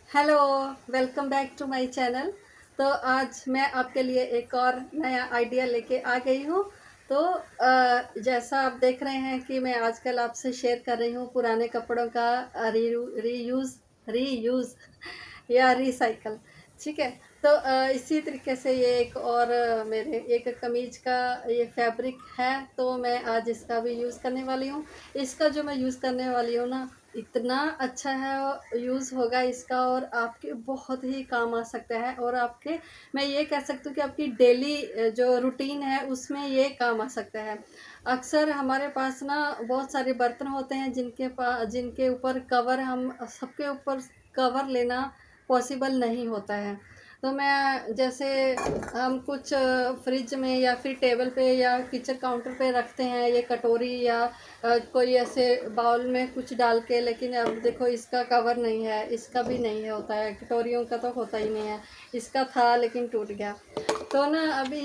Hello, welcome back to my channel. तो आज मैं आपके लिए एक और नया आइडिया लेके आ गई हूँ। तो जैसा आप देख रहे हैं कि मैं आजकल आपसे शेयर कर रही हूँ पुराने कपड़ों का रीयूज़ रीयूज़ या रिसाइकल। ठीक है। तो इसी तरीके से ये एक और मेरे एक कमीज का ये फैब्रिक है, तो मैं आज इसका भी यूज़ करने वाली हूँ। इसका जो मैं यूज़ करने वाली हूँ ना, इतना अच्छा है और यूज़ होगा इसका, और आपके बहुत ही काम आ सकता है। और आपके, मैं ये कह सकती हूँ कि आपकी डेली जो रूटीन है उसमें ये काम आ सकता है। अक्सर हमारे पास ना बहुत सारे बर्तन होते हैं जिनके ऊपर कवर, हम सबके ऊपर कवर लेना पॉसिबल नहीं होता है। तो मैं जैसे हम कुछ फ्रिज में या फिर टेबल पे या किचन काउंटर पे रखते हैं ये कटोरी, या कोई ऐसे बाउल में कुछ डाल के, लेकिन अब देखो इसका कवर नहीं है, इसका भी नहीं है, होता है कटोरियों का तो होता ही नहीं है। इसका था लेकिन टूट गया। तो ना अभी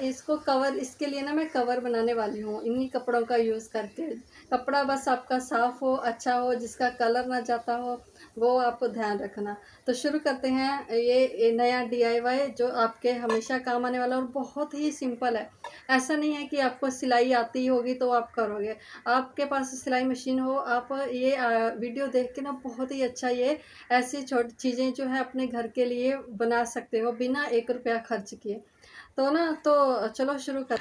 इसको कवर, इसके लिए ना मैं कवर बनाने वाली हूँ इन्हीं कपड़ों का यूज़ करके। कपड़ा बस आपका साफ़ हो, अच्छा हो, जिसका कलर ना जाता हो, वो आप ध्यान रखना। तो शुरू करते हैं ये नया डीआईवाई जो आपके हमेशा काम आने वाला, और बहुत ही सिंपल है। ऐसा नहीं है कि आपको सिलाई आती होगी तो आप करोगे। आपके पास सिलाई मशीन हो, आप ये वीडियो देख के ना बहुत ही अच्छा ये ऐसी छोटी चीज़ें जो है अपने घर के लिए बना सकते हो बिना 1 रुपया खर्च किए। तो ना, तो चलो शुरू कर।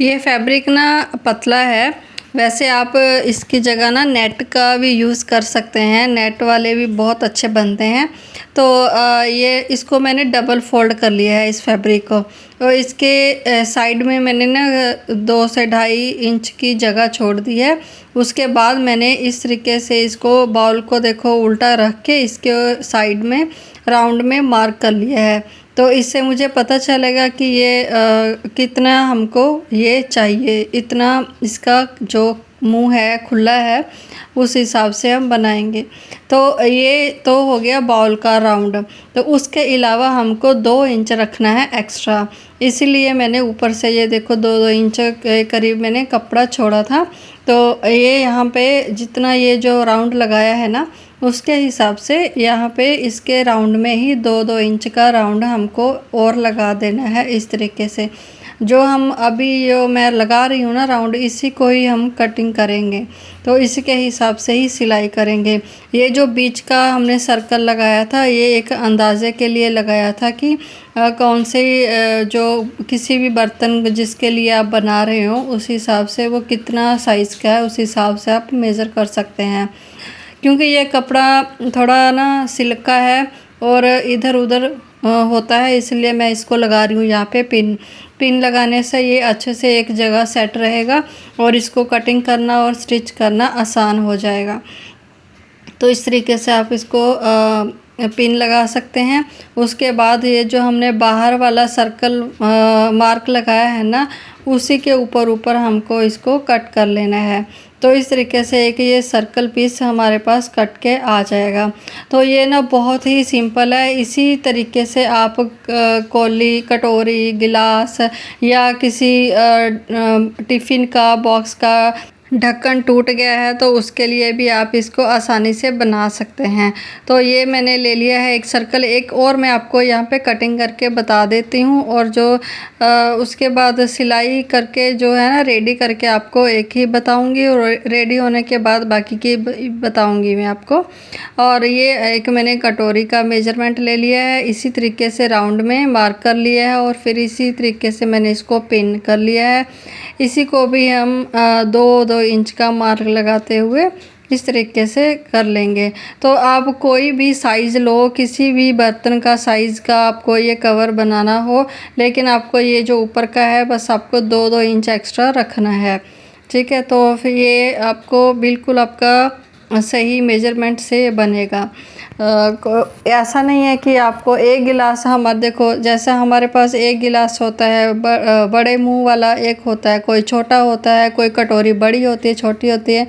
ये फैब्रिक ना पतला है। वैसे आप इसकी जगह ना नेट का भी यूज़ कर सकते हैं, नेट वाले भी बहुत अच्छे बनते हैं। तो ये इसको मैंने डबल फोल्ड कर लिया है इस फैब्रिक को। और इसके साइड में मैंने ना 2 से 2.5 इंच की जगह छोड़ दी है। उसके बाद मैंने इस तरीके से इसको बाउल को देखो उल्टा रख के इसके साइड में राउंड में मार्क कर लिया है। तो इससे मुझे पता चलेगा कि ये कितना हमको ये चाहिए, इतना इसका जो मुंह है खुला है, उस हिसाब से हम बनाएंगे। तो ये तो हो गया बाउल का राउंड। तो उसके अलावा हमको 2 इंच रखना है एक्स्ट्रा, इसीलिए मैंने ऊपर से ये देखो 2-2 इंच के करीब मैंने कपड़ा छोड़ा था। तो ये यहाँ पे जितना ये जो राउंड लगाया है ना, उसके हिसाब से यहाँ पे इसके राउंड में ही 2-2 इंच का राउंड हमको और लगा देना है इस तरीके से। जो हम अभी जो मैं लगा रही हूँ ना राउंड, इसी को ही हम कटिंग करेंगे। तो इसी के हिसाब से ही सिलाई करेंगे। ये जो बीच का हमने सर्कल लगाया था, ये एक अंदाज़े के लिए लगाया था कि कौन से जो किसी भी बर्तन जिसके लिए आप बना रहे हो उस हिसाब से वो कितना साइज़ का है, उस हिसाब से आप मेज़र कर सकते हैं। क्योंकि ये कपड़ा थोड़ा ना सिल्क का है और इधर उधर होता है, इसलिए मैं इसको लगा रही हूँ यहाँ पे पिन। पिन लगाने से ये अच्छे से एक जगह सेट रहेगा और इसको कटिंग करना और स्टिच करना आसान हो जाएगा। तो इस तरीके से आप इसको पिन लगा सकते हैं। उसके बाद ये जो हमने बाहर वाला सर्कल मार्क लगाया है ना, उसी के ऊपर ऊपर हमको इसको कट कर लेना है। तो इस तरीके से एक ये सर्कल पीस हमारे पास कट के आ जाएगा। तो ये ना बहुत ही सिंपल है। इसी तरीके से आप कौली, कटोरी, गिलास या किसी टिफ़िन का बॉक्स का ढक्कन टूट गया है तो उसके लिए भी आप इसको आसानी से बना सकते हैं। तो ये मैंने ले लिया है एक सर्कल। एक और मैं आपको यहाँ पे कटिंग करके बता देती हूँ, और जो उसके बाद सिलाई करके जो है ना रेडी करके आपको एक ही बताऊँगी, और रेडी होने के बाद बाकी की बताऊँगी मैं आपको। और ये एक मैंने कटोरी का मेजरमेंट ले लिया है, इसी तरीके से राउंड में मार्क कर लिया है, और फिर इसी तरीके से मैंने इसको पिन कर लिया है। इसी को भी हम 2-2 इंच का मार्क लगाते हुए इस तरीके से कर लेंगे। तो आप कोई भी साइज़ लो, किसी भी बर्तन का साइज़ का आपको ये कवर बनाना हो, लेकिन आपको ये जो ऊपर का है बस आपको 2-2 इंच एक्स्ट्रा रखना है। ठीक है। तो फिर ये आपको बिल्कुल आपका सही मेजरमेंट से बनेगा। ऐसा नहीं है कि आपको एक गिलास, हमारे देखो जैसा हमारे पास एक गिलास होता है, बड़े मुंह वाला एक होता है, कोई छोटा होता है, कोई कटोरी बड़ी होती है, छोटी होती है।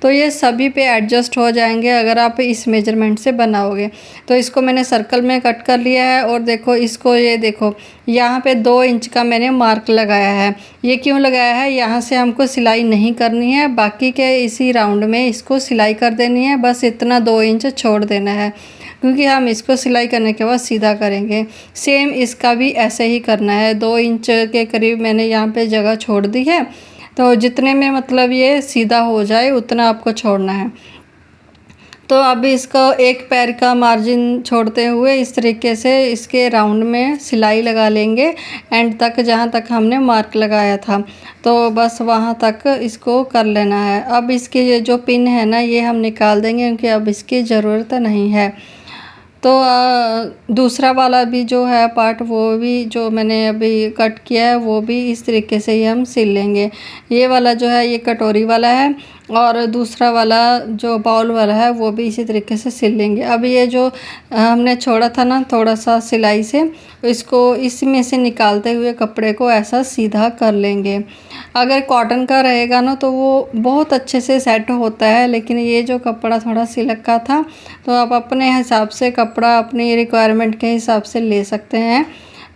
तो ये सभी पे एडजस्ट हो जाएंगे अगर आप इस मेजरमेंट से बनाओगे। तो इसको मैंने सर्कल में कट कर लिया है, और देखो इसको, ये देखो यहाँ पे 2 इंच का मैंने मार्क लगाया है। ये क्यों लगाया है, यहाँ से हमको सिलाई नहीं करनी है, बाकी के इसी राउंड में इसको सिलाई कर देनी है, बस इतना 2 इंच छोड़ देना है। क्योंकि हम इसको सिलाई करने के बाद सीधा करेंगे। सेम इसका भी ऐसे ही करना है। 2 इंच के करीब मैंने यहाँ पे जगह छोड़ दी है, तो जितने में मतलब ये सीधा हो जाए उतना आपको छोड़ना है। तो अब इसको एक पैर का मार्जिन छोड़ते हुए इस तरीके से इसके राउंड में सिलाई लगा लेंगे एंड तक, जहाँ तक हमने मार्क लगाया था, तो बस वहाँ तक इसको कर लेना है। अब इसके ये जो पिन है ना, ये हम निकाल देंगे क्योंकि अब इसकी ज़रूरत नहीं है। तो दूसरा वाला भी जो है पार्ट, वो भी जो मैंने अभी कट किया है, वो भी इस तरीके से ही हम सिल लेंगे। ये वाला जो है ये कटोरी वाला है, और दूसरा वाला जो बाउल वाला है वो भी इसी तरीके से सिल लेंगे। अब ये जो हमने छोड़ा था ना थोड़ा सा सिलाई से, इसको इसमें से निकालते हुए कपड़े को ऐसा सीधा कर लेंगे। अगर कॉटन का रहेगा ना तो वो बहुत अच्छे से सेट होता है, लेकिन ये जो कपड़ा थोड़ा सिल्क का था, तो आप अपने हिसाब से कपड़ा अपनी रिक्वायरमेंट के हिसाब से ले सकते हैं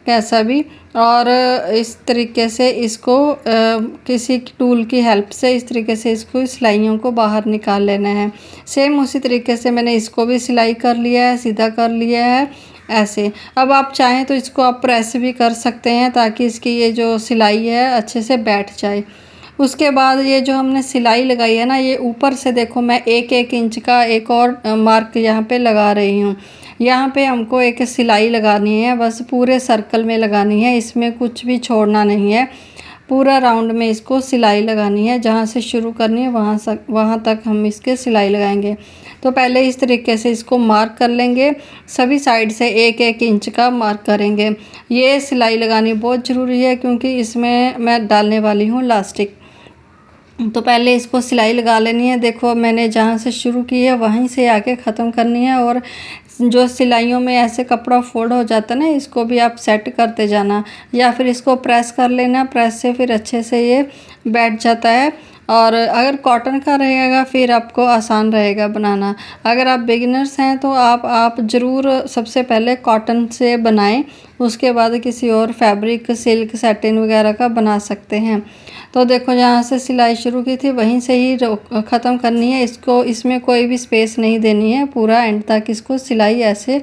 कैसा भी। और इस तरीके से इसको किसी टूल की हेल्प से इस तरीके से इसको सिलाइयों को बाहर निकाल लेना है। सेम उसी तरीके से मैंने इसको भी सिलाई कर लिया है, सीधा कर लिया है ऐसे। अब आप चाहें तो इसको आप प्रेस भी कर सकते हैं ताकि इसकी ये जो सिलाई है अच्छे से बैठ जाए। उसके बाद ये जो हमने सिलाई लगाई है ना, ये ऊपर से देखो मैं 1-1 इंच का एक और मार्क यहाँ पे लगा रही हूँ। यहाँ पे हमको एक सिलाई लगानी है, बस पूरे सर्कल में लगानी है, इसमें कुछ भी छोड़ना नहीं है। पूरा राउंड में इसको सिलाई लगानी है, जहाँ से शुरू करनी है वहाँ तक हम इसके सिलाई लगाएंगे। तो पहले इस तरीके से इसको मार्क कर लेंगे, सभी साइड से 1-1 इंच का मार्क करेंगे। ये सिलाई लगानी बहुत ज़रूरी है क्योंकि इसमें मैं डालने वाली हूँ लास्टिक। तो पहले इसको सिलाई लगा लेनी है। देखो मैंने जहाँ से शुरू की है वहीं से आके ख़त्म करनी है, और जो सिलाइयों में ऐसे कपड़ा फोल्ड हो जाता है ना, इसको भी आप सेट करते जाना, या फिर इसको प्रेस कर लेना, प्रेस से फिर अच्छे से ये बैठ जाता है। और अगर कॉटन का रहेगा फिर आपको आसान रहेगा बनाना। अगर आप बिगिनर्स हैं तो आप ज़रूर सबसे पहले कॉटन से बनाएं, उसके बाद किसी और फैब्रिक, सिल्क, सैटिन वगैरह का बना सकते हैं। तो देखो जहाँ से सिलाई शुरू की थी वहीं से ही ख़त्म करनी है इसको, इसमें कोई भी स्पेस नहीं देनी है, पूरा एंड तक इसको सिलाई ऐसे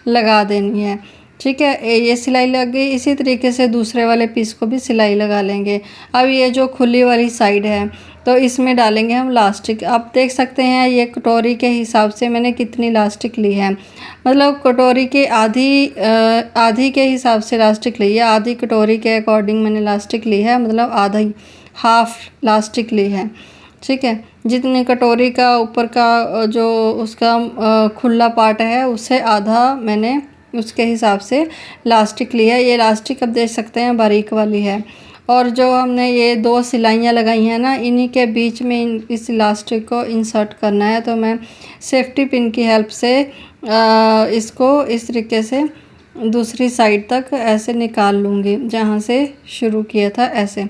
लगा देनी है। ठीक है, ये सिलाई लग गई। इसी तरीके से दूसरे वाले पीस को भी सिलाई लगा लेंगे। अब ये जो खुली वाली साइड है तो इसमें डालेंगे हम लास्टिक। आप देख सकते हैं ये कटोरी के हिसाब से मैंने कितनी लास्टिक ली है, मतलब कटोरी के आधी के हिसाब से लास्टिक ली है, आधी कटोरी के अकॉर्डिंग मैंने लास्टिक ली है, मतलब आधा ही, हाफ लास्टिक ली है। ठीक है, जितनी कटोरी का ऊपर का जो उसका खुला पार्ट है उससे आधा मैंने उसके हिसाब से लास्टिक ली है। ये लास्टिक अब देख सकते हैं बारीक वाली है। और जो हमने ये 2 सिलाइयाँ लगाई हैं ना, इन्हीं के बीच में इस लास्टिक को इंसर्ट करना है। तो मैं सेफ्टी पिन की हेल्प से इसको इस तरीके से दूसरी साइड तक ऐसे निकाल लूँगी जहाँ से शुरू किया था ऐसे।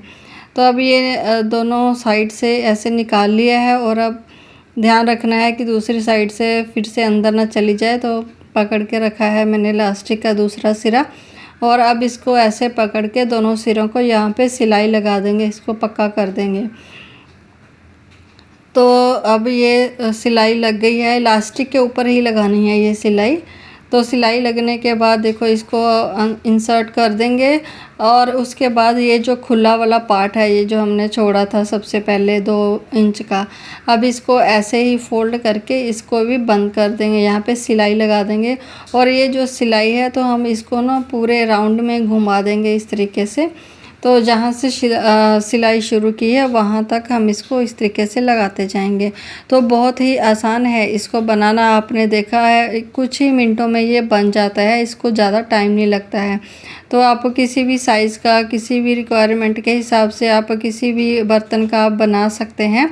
तो अब ये दोनों साइड से ऐसे निकाल लिया है, और अब ध्यान रखना है कि दूसरी साइड से फिर से अंदर ना चली जाए। तो पकड़ के रखा है मैंने लास्टिक का दूसरा सिरा, और अब इसको ऐसे पकड़ के दोनों सिरों को यहाँ पे सिलाई लगा देंगे, इसको पक्का कर देंगे। तो अब ये सिलाई लग गई है, लास्टिक के ऊपर ही लगानी है ये सिलाई। तो सिलाई लगने के बाद देखो इसको इंसर्ट कर देंगे, और उसके बाद ये जो खुला वाला पार्ट है, ये जो हमने छोड़ा था सबसे पहले 2 इंच का, अब इसको ऐसे ही फोल्ड करके इसको भी बंद कर देंगे, यहाँ पे सिलाई लगा देंगे। और ये जो सिलाई है तो हम इसको ना पूरे राउंड में घुमा देंगे इस तरीके से। तो जहाँ से सिलाई शुरू की है वहाँ तक हम इसको इस तरीके से लगाते जाएंगे। तो बहुत ही आसान है इसको बनाना, आपने देखा है कुछ ही मिनटों में ये बन जाता है, इसको ज़्यादा टाइम नहीं लगता है। तो आप किसी भी साइज़ का, किसी भी रिक्वायरमेंट के हिसाब से आप किसी भी बर्तन का आप बना सकते हैं।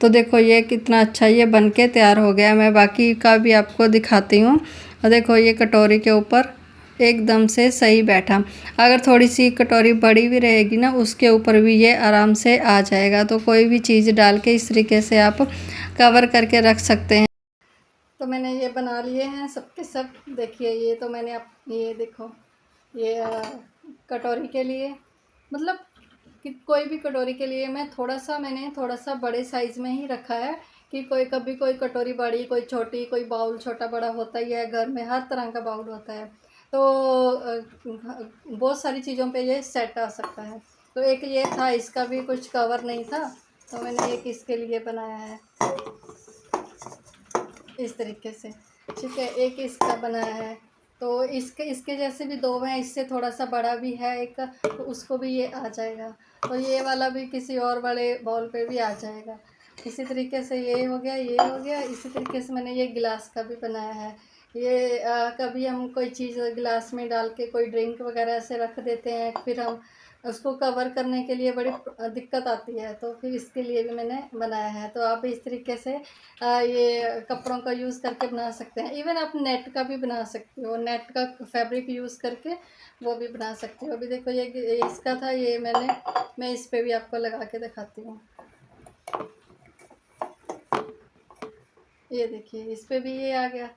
तो देखो ये कितना अच्छा ये बन के तैयार हो गया। मैं बाकी का भी आपको दिखाती हूँ। देखो ये कटोरी के ऊपर एकदम से सही बैठा। अगर थोड़ी सी कटोरी बड़ी भी रहेगी ना, उसके ऊपर भी ये आराम से आ जाएगा। तो कोई भी चीज़ डाल के इस तरीके से आप कवर करके रख सकते हैं। तो मैंने ये बना लिए हैं सबके सब। देखिए ये तो मैंने ये देखो ये कटोरी के लिए, मतलब कि कोई भी कटोरी के लिए मैंने थोड़ा सा बड़े साइज़ में ही रखा है, कि कोई कभी कोई कटोरी बड़ी, कोई छोटी, कोई बाउल छोटा बड़ा होता ही है, घर में हर तरह का बाउल होता है। तो बहुत सारी चीज़ों पे ये सेट आ सकता है। तो एक ये था, इसका भी कुछ कवर नहीं था, तो मैंने एक इसके लिए बनाया है इस तरीके से। ठीक है, एक इसका बनाया है। तो इसके इसके जैसे भी दो हैं, इससे थोड़ा सा बड़ा भी है एक, तो उसको भी ये आ जाएगा। तो ये वाला भी किसी और बड़े बाउल पे भी आ जाएगा। इसी तरीके से ये हो गया, ये हो गया। इसी तरीके से मैंने ये गिलास का भी बनाया है। ये कभी हम कोई चीज़ गिलास में डाल के कोई ड्रिंक वगैरह ऐसे रख देते हैं, फिर हम उसको कवर करने के लिए बड़ी दिक्कत आती है, तो फिर इसके लिए भी मैंने बनाया है। तो आप इस तरीके से ये कपड़ों का यूज़ करके बना सकते हैं। इवन आप नेट का भी बना सकते हो, नेट का फैब्रिक यूज़ करके वो भी बना सकते हो। अभी देखो ये इसका था, ये मैं इस पे भी आपको लगा के दिखाती हूँ। ये देखिए, इस पे भी ये आ गया,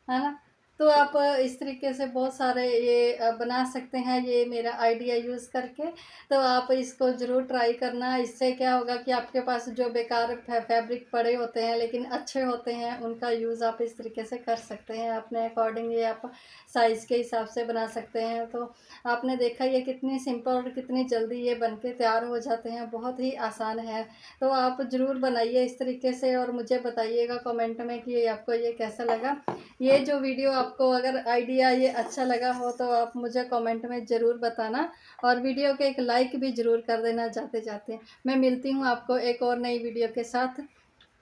है ना। तो आप इस तरीके से बहुत सारे ये बना सकते हैं, ये मेरा आइडिया यूज़ करके। तो आप इसको ज़रूर ट्राई करना। इससे क्या होगा कि आपके पास जो बेकार फैब्रिक पड़े होते हैं लेकिन अच्छे होते हैं, उनका यूज़ आप इस तरीके से कर सकते हैं। अपने अकॉर्डिंग ये आप साइज़ के हिसाब से बना सकते हैं। तो आपने देखा ये कितनी सिंपल और कितनी जल्दी ये बन के तैयार हो जाते हैं, बहुत ही आसान है। तो आप ज़रूर बनाइए इस तरीके से और मुझे बताइएगा कमेंट में कि आपको ये कैसा लगा। ये जो वीडियो आपको अगर आइडिया ये अच्छा लगा हो तो आप मुझे कमेंट में ज़रूर बताना, और वीडियो के एक लाइक भी ज़रूर कर देना जाते जाते। मैं मिलती हूँ आपको एक और नई वीडियो के साथ।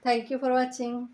Thank you for watching.